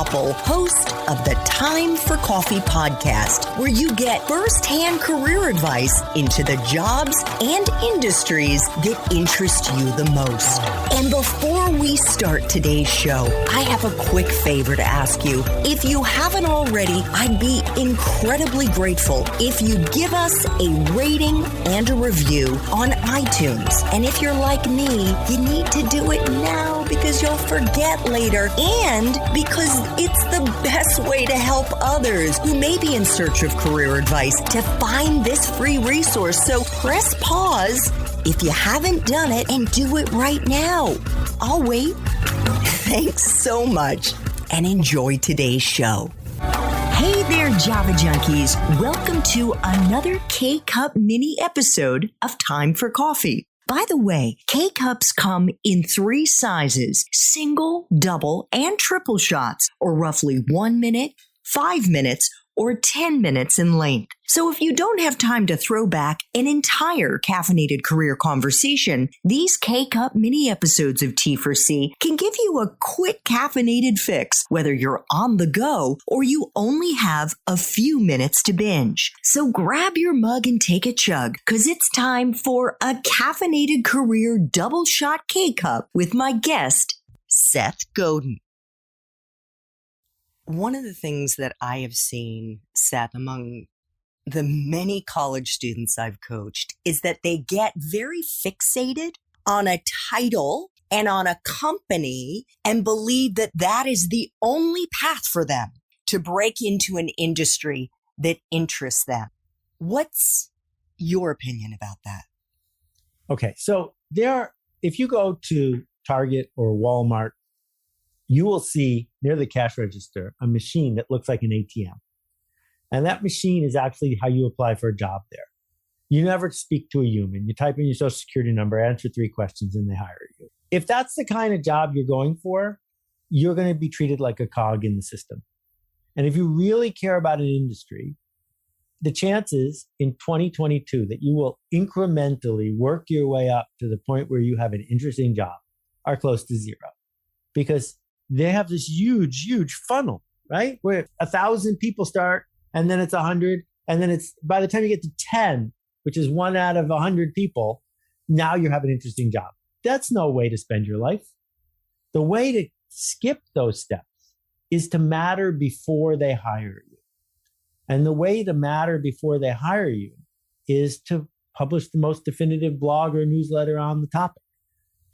Koppel, host of the Time for Coffee podcast, where you get first-hand career advice into the jobs and industries that interest you the most. And before we start today's show, I have a quick favor to ask you. If you haven't already, I'd be incredibly grateful if you give us a rating and a review on iTunes. And if you're like me, you need to do it now because you'll forget later and because it's the best way to help others who may be in search of career advice to find this free resource. So press pause if you haven't done it and do it right now. I'll wait. Thanks so much and enjoy today's show. Hey there, Java Junkies. Welcome to another K-Cup mini episode of Time for Coffee. By the way, K-Cups come in 3 sizes, single, double, and triple shots, or roughly 1 minute, 5 minutes, or 10 minutes in length. So if you don't have time to throw back an entire caffeinated career conversation, these K-Cup mini episodes of T4C can give you a quick caffeinated fix, whether you're on the go or you only have a few minutes to binge. So grab your mug and take a chug, because it's time for a caffeinated career double shot K-Cup with my guest, Seth Godin. One of the things that I have seen, Seth, among the many college students I've coached is that they get very fixated on a title and on a company and believe that that is the only path for them to break into an industry that interests them. What's your opinion about that? Okay, so if you go to Target or Walmart, you will see near the cash register a machine that looks like an ATM. And that machine is actually how you apply for a job there. You never speak to a human. You type in your social security number, answer 3 questions, and they hire you. If that's the kind of job you're going for, you're going to be treated like a cog in the system. And if you really care about an industry, the chances in 2022 that you will incrementally work your way up to the point where you have an interesting job are close to 0. Because they have this huge, huge funnel, right? Where 1,000 people start, and then it's 100, and then it's by the time you get to 10, which is 1 out of 100 people, now you have an interesting job. That's no way to spend your life. The way to skip those steps is to matter before they hire you. And the way to matter before they hire you is to publish the most definitive blog or newsletter on the topic,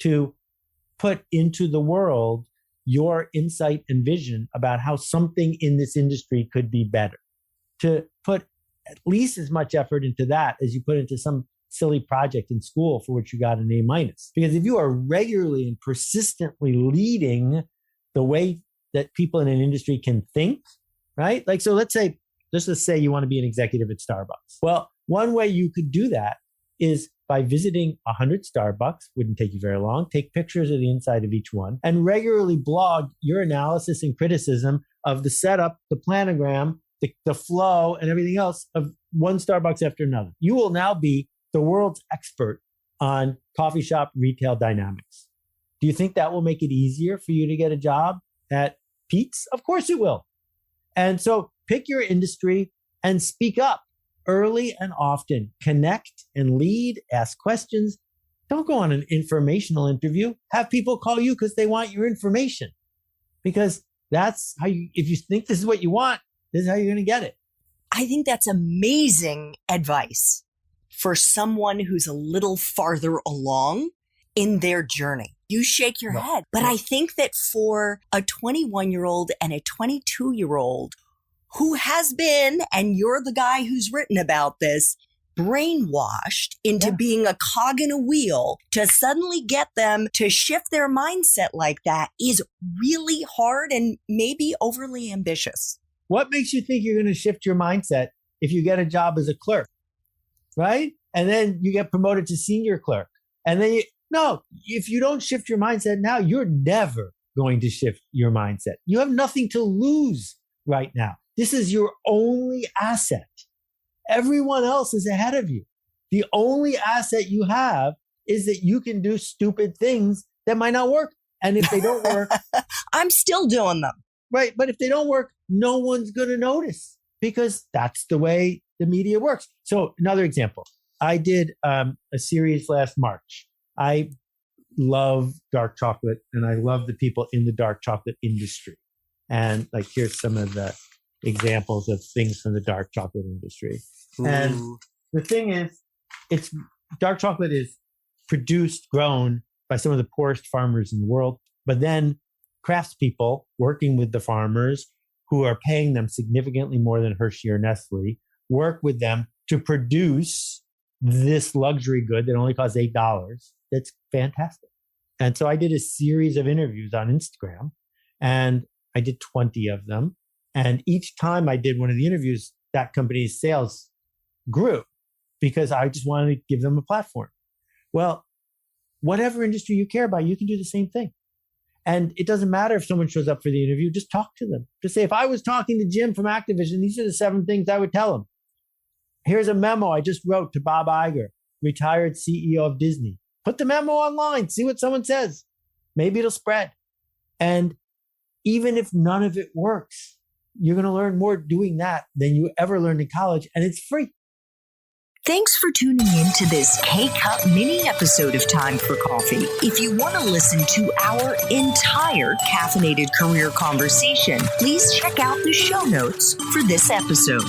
to put into the world your insight and vision about how something in this industry could be better, to put at least as much effort into that as you put into some silly project in school for which you got an A-. Because if you are regularly and persistently leading the way that people in an industry can think, right? Like, so let's just say you want to be an executive at Starbucks. Well, one way you could do that is by visiting 100 Starbucks, wouldn't take you very long, take pictures of the inside of each one, and regularly blog your analysis and criticism of the setup, the planogram, the flow, and everything else of one Starbucks after another. You will now be the world's expert on coffee shop retail dynamics. Do you think that will make it easier for you to get a job at Pete's? Of course it will. And so pick your industry and speak up early and often. Connect and lead, ask questions. Don't go on an informational interview. Have people call you because they want your information. Because that's how if you think this is what you want, this is how you're going to get it. I think that's amazing advice for someone who's a little farther along in their journey. You shake your head. But I think that for a 21-year-old and a 22-year-old who has been, and you're the guy who's written about this, brainwashed into being a cog in a wheel, to suddenly get them to shift their mindset like that is really hard and maybe overly ambitious. What makes you think you're going to shift your mindset if you get a job as a clerk, right? And then you get promoted to senior clerk. And then if you don't shift your mindset now, you're never going to shift your mindset. You have nothing to lose right now. This is your only asset. Everyone else is ahead of you. The only asset you have is that you can do stupid things that might not work. And if they don't work, I'm still doing them. right? But if they don't work, no one's going to notice because that's the way the media works. So another example, I did a series last March. I love dark chocolate and I love the people in the dark chocolate industry. And like, here's some of the examples of things from the dark chocolate industry. Ooh. And the thing is, dark chocolate is produced, grown by some of the poorest farmers in the world, but then craftspeople working with the farmers who are paying them significantly more than Hershey or Nestle work with them to produce this luxury good that only costs $8. That's fantastic. And so I did a series of interviews on Instagram, and I did 20 of them. And each time I did one of the interviews, that company's sales grew because I just wanted to give them a platform. Well, whatever industry you care about, you can do the same thing. And it doesn't matter if someone shows up for the interview, just talk to them. Just say, if I was talking to Jim from Activision, these are the 7 things I would tell him. Here's a memo I just wrote to Bob Iger, retired CEO of Disney. Put the memo online, see what someone says. Maybe it'll spread. And even if none of it works, you're going to learn more doing that than you ever learned in college, and it's free. Thanks for tuning in to this K-Cup mini episode of Time for Coffee. If you want to listen to our entire caffeinated career conversation, please check out the show notes for this episode.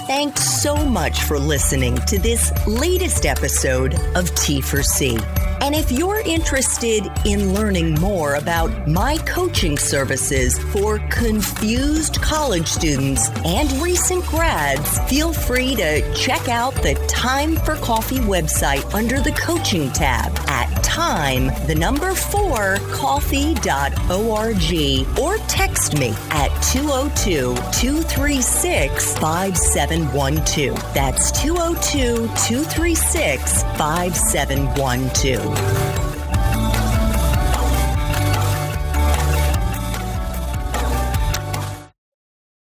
Thanks so much for listening to this latest episode of T4C. And if you're interested in learning more about my coaching services for confused college students and recent grads, feel free to check out the Time for Coffee website under the coaching tab at time4coffee.org or text me at 202-236-5712. That's 202-236-5712.